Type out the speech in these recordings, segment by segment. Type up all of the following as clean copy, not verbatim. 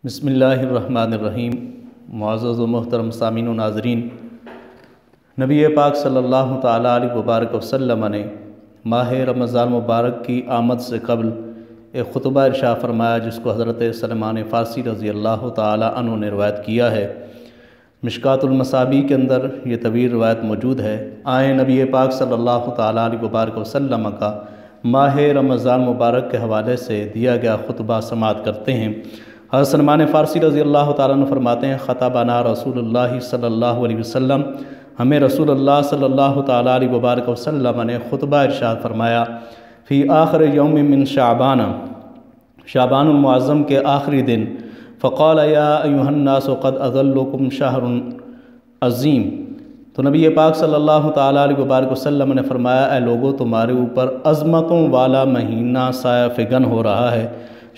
بسم اللہ الرحمن الرحیم۔ معزز و محترم سامعین و ناظرین، نبی پاک صلی اللہ تعالیٰ علیہ وبارک وسلم نے ماہ رمضان مبارک کی آمد سے قبل ایک خطبہ ارشاد فرمایا، جس کو حضرت سلمان فارسی رضی اللہ تعالیٰ عنہ نے روایت کیا ہے۔ مشکات المصابیح کے اندر یہ طویل روایت موجود ہے۔ آئیں نبی پاک صلی اللہ تعالیٰ علیہ وبارک وسلم کا ماہ رمضان مبارک کے حوالے سے دیا گیا خطبہ سماعت کرتے ہیں۔ حضرت سلمان فارسی رضی اللہ تعالیٰ عنہ فرماتے ہیں، خطبنا رسول اللہ صلی اللہ علیہ وسلم، ہمیں رسول اللہ صلی اللہ تعالیٰ علیہ وبارک وسلم نے خطبہ ارشاد فرمایا، فی آخر یوم من شعبان المعظم کے آخری دن، فقال یا ایھا الناس قد اظلکم شہر عظیم۔ تو نبی پاک صلی اللہ تعالیٰ علیہ وبارک وسلم نے فرمایا، اے لوگو، تمہارے اوپر عظمتوں والا مہینہ سایہ فگن ہو رہا ہے۔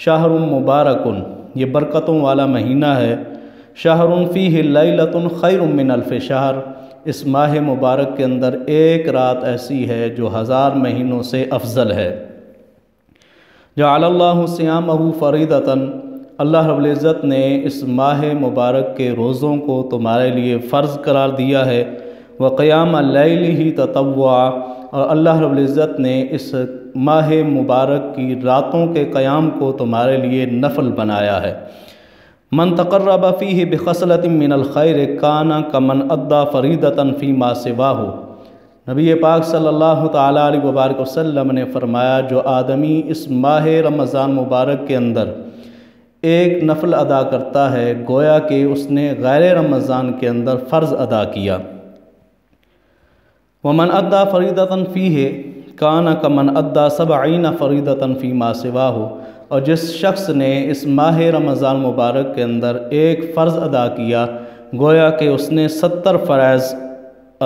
شہر مبارکن، یہ برکتوں والا مہینہ ہے۔ شہر فیہ لیلۃ خیر من الف شہر، اس ماہ مبارک کے اندر ایک رات ایسی ہے جو 1000 مہینوں سے افضل ہے۔ جعل اللہ صیامہ فریضۃ، اللہ رب العزت نے اس ماہ مبارک کے روزوں کو تمہارے لیے فرض قرار دیا ہے۔ وقیام اللیلہ تطوعا، اور اللہ رب العزت نے اس ماہ مبارک کی راتوں کے قیام کو تمہارے لیے نفل بنایا ہے۔ من تقرب فیہ بخصلۃ من الخیر کان کمن ادی فریضۃ فیما سواہ۔ نبی پاک صلی اللہ تعالیٰ علیہ وبارک وسلم نے فرمایا، جو آدمی اس ماہ رمضان مبارک کے اندر ایک نفل ادا کرتا ہے، گویا کہ اس نے غیر رمضان کے اندر فرض ادا کیا۔ ومن ادی فریضۃ فیہ کان کمن ادی 70 فریضۃ فیما سواہ، اور جس شخص نے اس ماہ رمضان مبارک کے اندر ایک فرض ادا کیا، گویا کہ اس نے 70 فرائض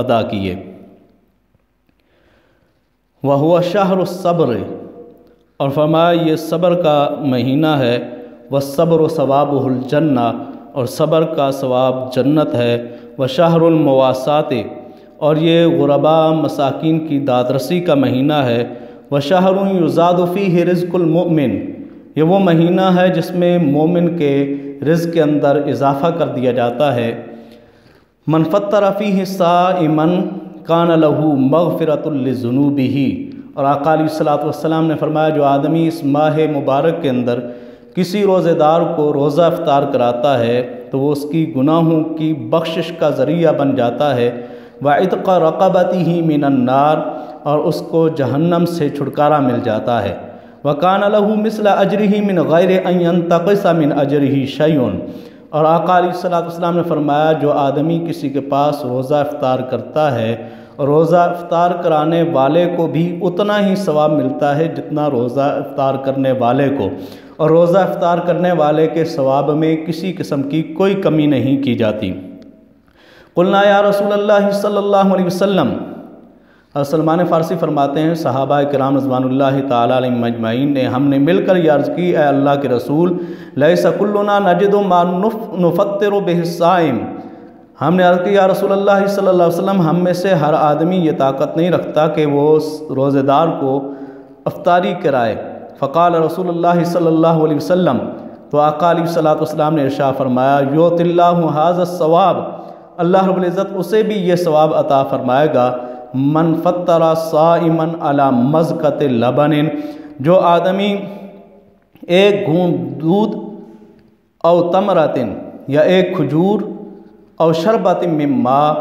ادا کیے۔ وہو شہر الصبر، اور فرمایا یہ صبر کا مہینہ ہے۔ والصبر ثوابہ الجنہ، اور صبر کا ثواب جنت ہے۔ وشہر المواساۃ، اور یہ غرباء مساکین کی دادرسی کا مہینہ ہے۔ وشہر یزاد فیہ رزق المؤمن، یہ وہ مہینہ ہے جس میں مومن کے رزق کے اندر اضافہ کر دیا جاتا ہے۔ من فطر فیہ صائما کان لہ مغفرۃ لذنوبہ، اور آقا علیہ الصلوۃ والسلام نے فرمایا، جو آدمی اس ماہ مبارک کے اندر کسی روزہ دار کو روزہ افطار کراتا ہے تو وہ اس کی گناہوں کی بخشش کا ذریعہ بن جاتا ہے۔ وعتق رقبتہ من النار، اور اس کو جہنم سے چھٹکارا مل جاتا ہے۔ وکان لہ مثل اجرہ من غیر ان ینتقص من اجرہ شیء، اور آقا علیہ الصلوۃ والسلام نے فرمایا، جو آدمی کسی کے پاس روزہ افطار کرتا ہے، روزہ افطار کرانے والے کو بھی اتنا ہی ثواب ملتا ہے جتنا روزہ افطار کرنے والے کو، اور روزہ افطار کرنے والے کے ثواب میں کسی قسم کی کوئی کمی نہیں کی جاتی۔ قلنا یا رسول اللہ صلی اللہ علیہ وسلم، سلمان فارسی فرماتے ہیں، صحابہ کرام رضوان اللہ تعالیٰ علیہم اجمعین نے ہم نے مل کر یہ عرض کی، اے اللہ کے رسول، لیس کلنا نجد ما نفطر بہ الصائم، ہم نے عرض کی، یا رسول اللہ صلی اللہ علیہ وسلم، ہم میں سے ہر آدمی یہ طاقت نہیں رکھتا کہ وہ روزہ دار کو افطاری کرائے۔ فقال رسول اللہ صلی اللہ علیہ وسلم، تو آقا علیہ الصلوۃ والسلام نے ارشاد فرمایا، یؤتی اللہ ھذا الثواب، اللہ رب العزت اسے بھی یہ ثواب عطا فرمائے گا۔ من فطر صائما علی مزقۃ لبن، جو آدمی ایک گھونٹ دودھ او تمرۃ، یا ایک کھجور، او شربۃ من ماء،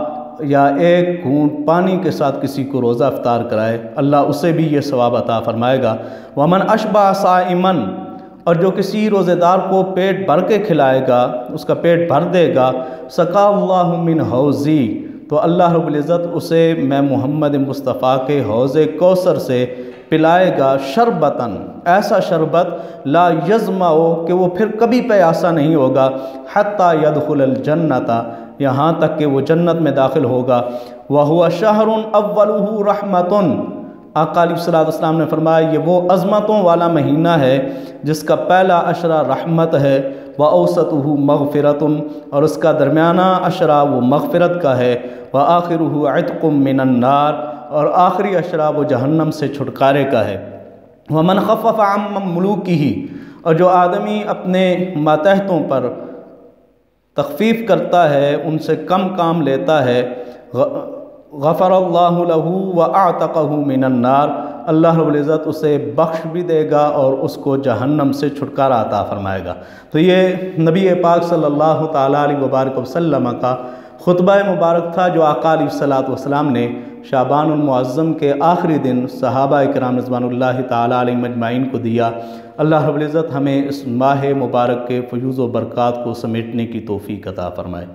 یا ایک گھونٹ پانی کے ساتھ کسی کو روزہ افطار کرائے، اللہ اسے بھی یہ ثواب عطا فرمائے گا۔ ومن اشبع صائما، اور جو کسی روزہ دار کو پیٹ بھر کے کھلائے گا، اس کا پیٹ بھر دے گا، سقا اللہ من حوضی، تو اللہ رب العزت اسے میں محمد مصطفیٰ کے حوض کوثر سے پلائے گا، شربتاً، ایسا شربت، لا یظمأ، کہ وہ پھر کبھی پیاسا نہیں ہوگا، حتی یدخل الجنۃ، یہاں تک کہ وہ جنت میں داخل ہوگا۔ وہو شہر اولہ رحمۃ، آقا علیہ الصلوۃ والسلام نے فرمایا، یہ وہ عظمتوں والا مہینہ ہے جس کا پہلا عشرہ رحمت ہے، وَأَوْسَطُهُ مَغْفِرَةٌ، اور اس کا درمیانہ عشرہ وہ مغفرت کا ہے، وَآخِرُهُ عِتْقٌ مِّنَ النَّارِ، اور آخری عشرہ وہ جہنم سے چھٹکارے کا ہے۔ وَمَنْ خَفَّفَ عَمَّ مُلُوكِهِ، اور جو آدمی اپنے ماتحتوں پر تخفیف کرتا ہے، ان سے کم کام لیتا ہے، غفر اللہ لہ واعتقہ من النار، اللہ رب العزت اسے بخش بھی دے گا اور اس کو جہنم سے چھٹکارا عطا فرمائے گا۔ تو یہ نبی پاک صلی اللہ تعالیٰ علیہ وبارک وسلم کا خطبہ مبارک تھا، جو آقا علیہ الصلاۃ والسلام نے شعبان المعظم کے آخری دن صحابہ کرام رضوان اللہ تعالیٰ علیہ مجمعین کو دیا۔ اللہ رب العزت ہمیں اس ماہ مبارک کے فیوز و برکات کو سمیٹنے کی توفیق عطا فرمائے۔